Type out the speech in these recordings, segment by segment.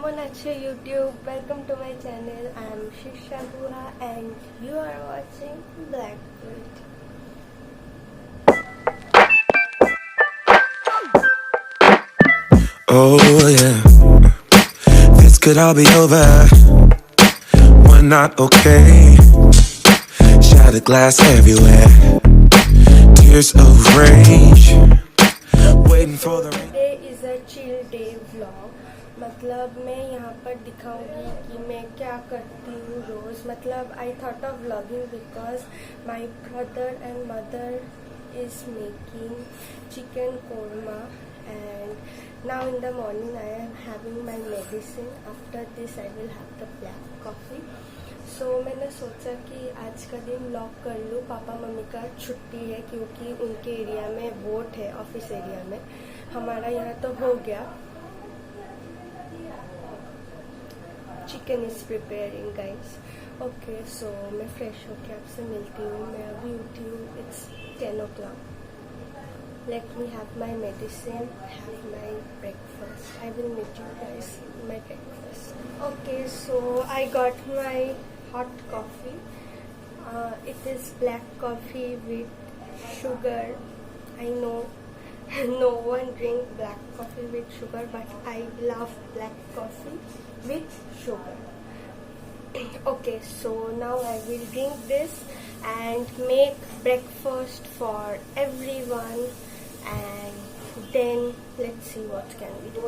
কেমন আছো YouTube? Welcome to my channel. I am Shisha Guha and you are watching Blackbird. Oh yeah, this could all be over. We're not okay. Shattered glass everywhere. Tears of rage. Waiting for the rain. Today is a chill day vlog. मतलब मैं यहाँ पर दिखाऊंगी कि मैं क्या करती हूँ रोज़. मतलब I thought of vlogging because my brother and mother is making chicken korma and now in the morning I am having my medicine. After this I will have the black coffee. So मैंने सोचा कि आज का दिन vlog कर लूँ. Papa mummy का छुट्टी है क्योंकि उनके एरिया में वोट है, ऑफिस एरिया में. हमारा यहाँ तो हो गया. Chicken is preparing guys. Okay so मैं फ्रेश होके आपसे मिलती हूँ. मैं अभी उठी हूँ. It's 10 o'clock. Let me have my medicine, have my breakfast. I will meet you guys in my breakfast. Okay, so I got my hot coffee. It is black coffee with sugar. I know no one drink black coffee with sugar, but I love black coffee with sugar. Okay, so now I will drink this and make breakfast for everyone, and then let's see what can we do.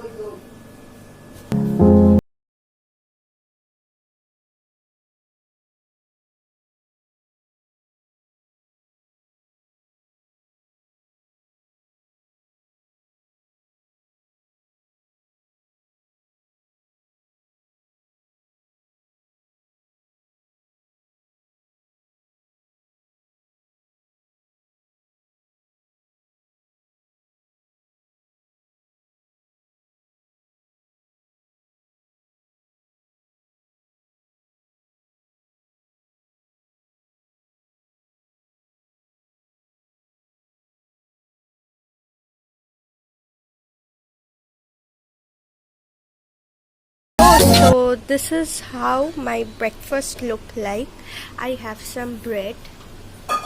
So this is how my breakfast look like. I have some bread,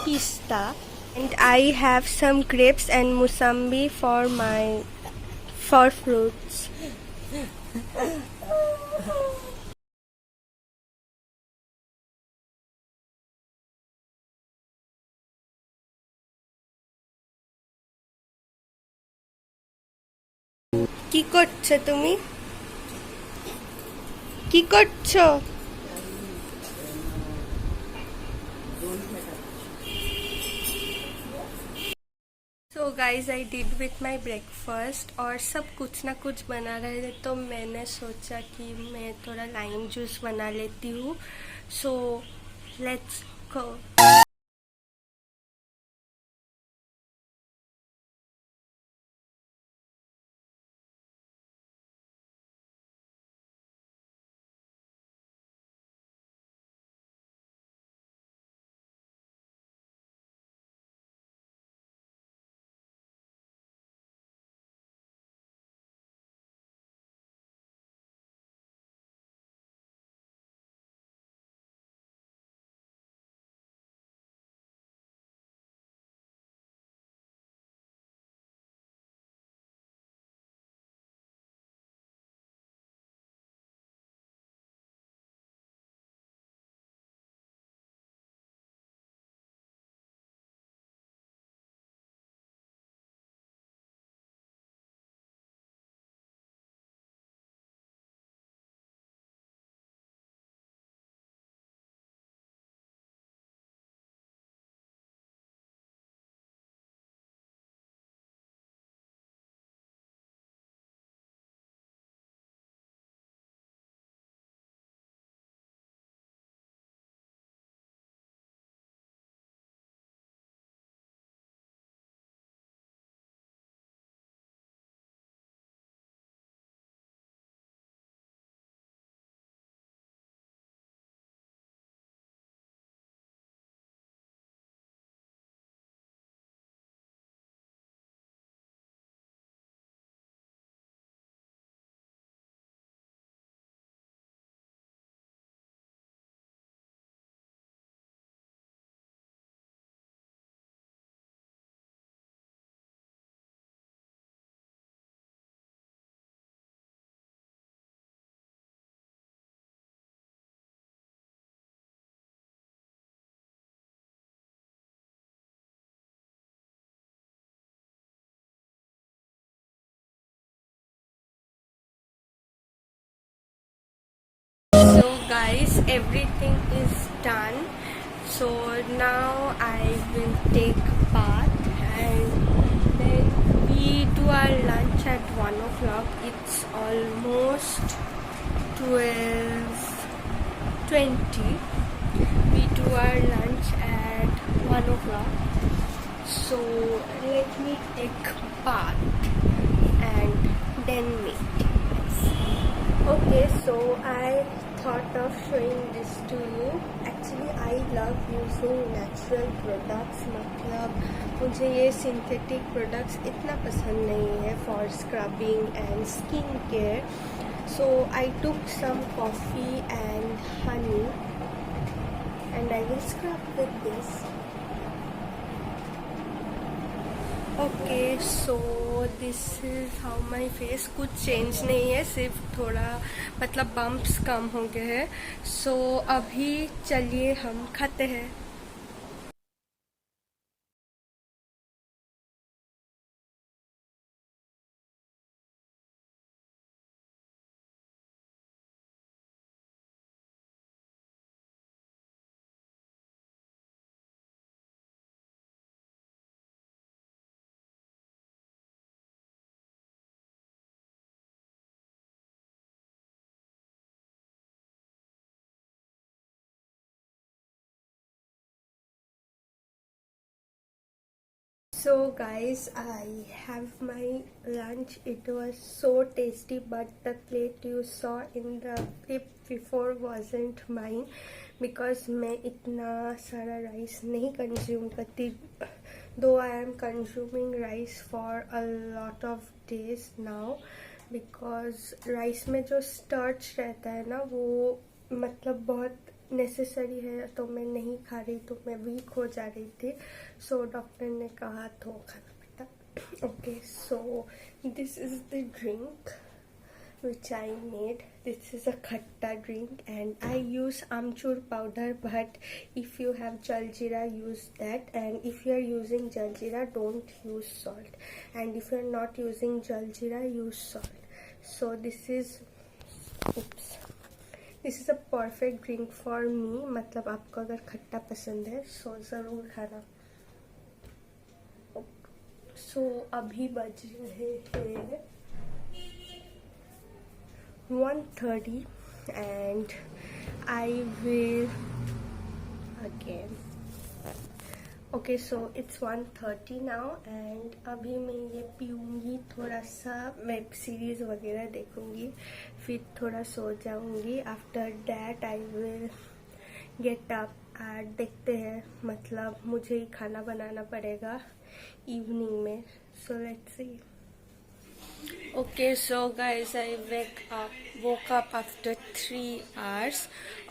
pista, and I have some grapes and musambi for my fruits. কি করছো তুমি? কি করছো? So guys, I did with my breakfast और सब कुछ ना कुछ बना रहे थे तो मैंने सोचा कि मैं थोड़ा लाइम जूस बना लेती हूँ. So let's go. everything is done. So now I will take bath and then we do our lunch at 1 o'clock. It's almost 12:20. We do our lunch at 1 o'clock. So let me take bath and then meet. Okay, so I thought of showing this to you. Actually I love using natural products. मतलब मुझे ये synthetic products इतना पसंद नहीं है for scrubbing and skin care. So I took some coffee and honey and I will scrub with this. Okay, so this is how my face. कुछ change नहीं है, सिर्फ थोड़ा मतलब बम्प्स कम हो गए हैं. So अभी चलिए हम खाते हैं. So guys, I have my lunch. It was so tasty, but the plate you saw in the clip before wasn't mine because मैं इतना सारा rice नहीं consume करती. Though I am consuming rice for a lot of days now because rice में जो starch रहता है ना वो मतलब बहुत नेसेसरी है, तो मैं नहीं खा रही तो मैं वीक हो जा रही थी. सो डॉक्टर ने कहा तो खाना पड़ता. Okay, so this is the drink which I made. This is a khatta drink and I use amchur powder, but if you have jaljeera use that, and if you are using jaljeera don't use salt, and if you are not using jaljeera use salt. So this is a perfect drink for me. मतलब आपको अगर खट्टा पसंद है so ज़रूर खाना. So अभी बज रहे हैं 1:30 and I will again. Okay, so it's 1:30 now and अभी मैं ये पीऊँगी, थोड़ा सा वेब सीरीज़ वगैरह देखूँगी, फिर थोड़ा सो जाऊँगी. After that I will get up and देखते हैं, मतलब मुझे ही खाना बनाना पड़ेगा इवनिंग में. So let's see. Okay, so guys, I woke up after 3 hours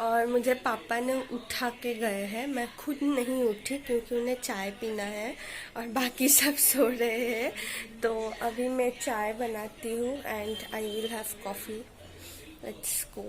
और मुझे पापा ने उठा के गए हैं. मैं खुद नहीं उठी क्योंकि उन्हें चाय पीना है और बाकी सब सो रहे हैं. तो अभी मैं चाय बनाती हूँ and I will have coffee. Let's go.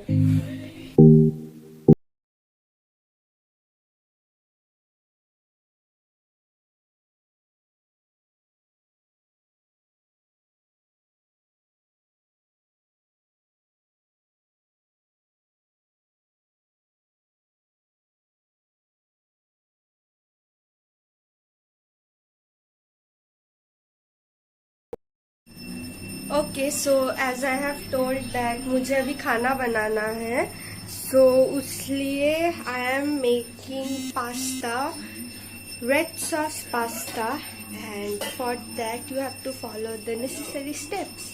Okay, so as I have told that मुझे अभी खाना बनाना है. सो उसलिए I am making pasta, red sauce pasta, and for that you have to follow the necessary steps.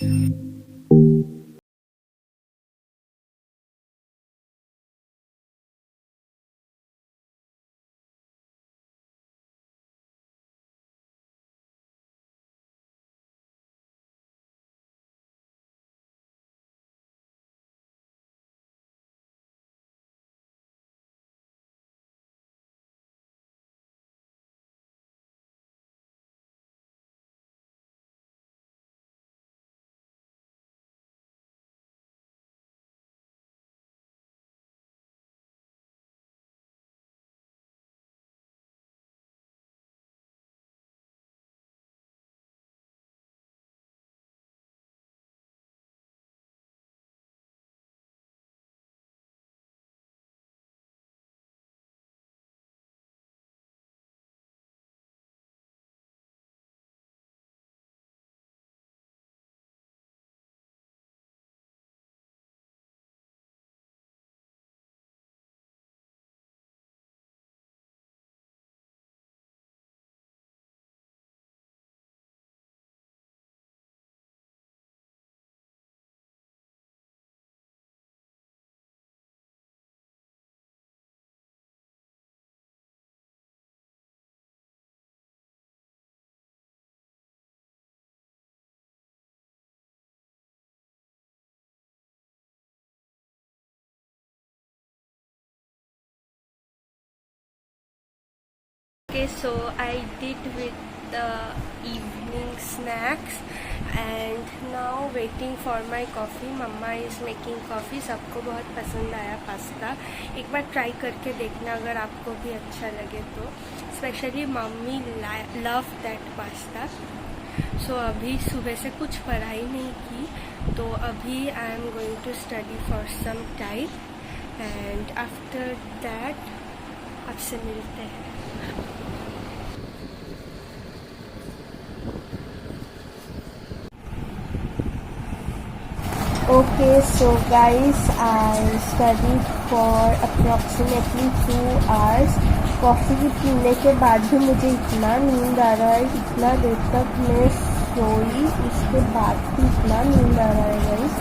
Okay, so I did with the evening snacks and now waiting for my coffee. Mama is making coffee. सबको बहुत पसंद आया pasta. एक बार try करके देखना अगर आपको भी अच्छा लगे तो. Specially mummy love that pasta. So अभी सुबह से कुछ पढ़ाई नहीं की, तो अभी I am going to study for some time and after that आपसे मिलते हैं. Okay, so guys, I studied for approximately 2 hours. Coffee पीने के बाद भी मुझे इतना नींद आ रहा है, इतना देर तक मैं सोई, इसके बाद भी इतना नींद आ रहा है गाइस.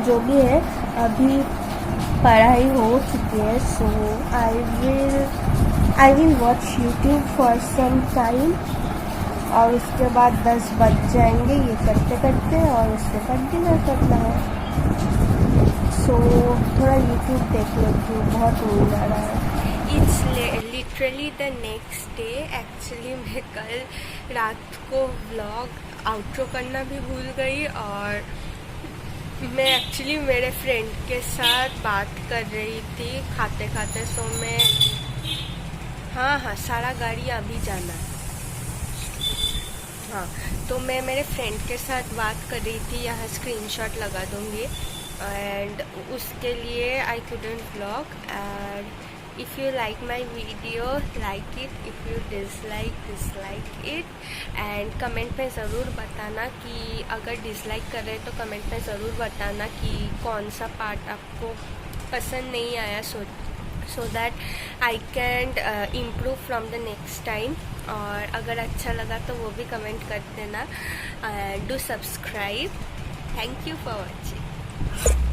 जो भी है अभी पढ़ाई हो चुकी है. So I will watch YouTube for some time और उसके बाद 10 बज जाएंगे ये करते करते और उसके बाद डिनर करना है. सो थोड़ा यूट्यूब देख लेती हूँ, बहुत नींद आ रहा है. It's literally the next day. Actually मैं कल रात को व्लॉग आउट्रो करना भी भूल गई और मैं एक्चुअली मेरे फ्रेंड के साथ बात कर रही थी खाते खाते. सो मैं हाँ सारा गाड़ी अभी जाना है. हाँ, तो मैं मेरे फ्रेंड के साथ बात कर रही थी. यहाँ स्क्रीनशॉट लगा दूँगी एंड उसके लिए I couldn't vlog. And if you like my video like it, if you dislike it. And comment में ज़रूर बताना कि अगर डिसलाइक कर रहे तो कमेंट में ज़रूर बताना कि कौन सा पार्ट आपको पसंद नहीं आया. So that I can improve from the next time. और अगर अच्छा लगा तो वो भी कमेंट कर देना. Do subscribe. Thank you for watching.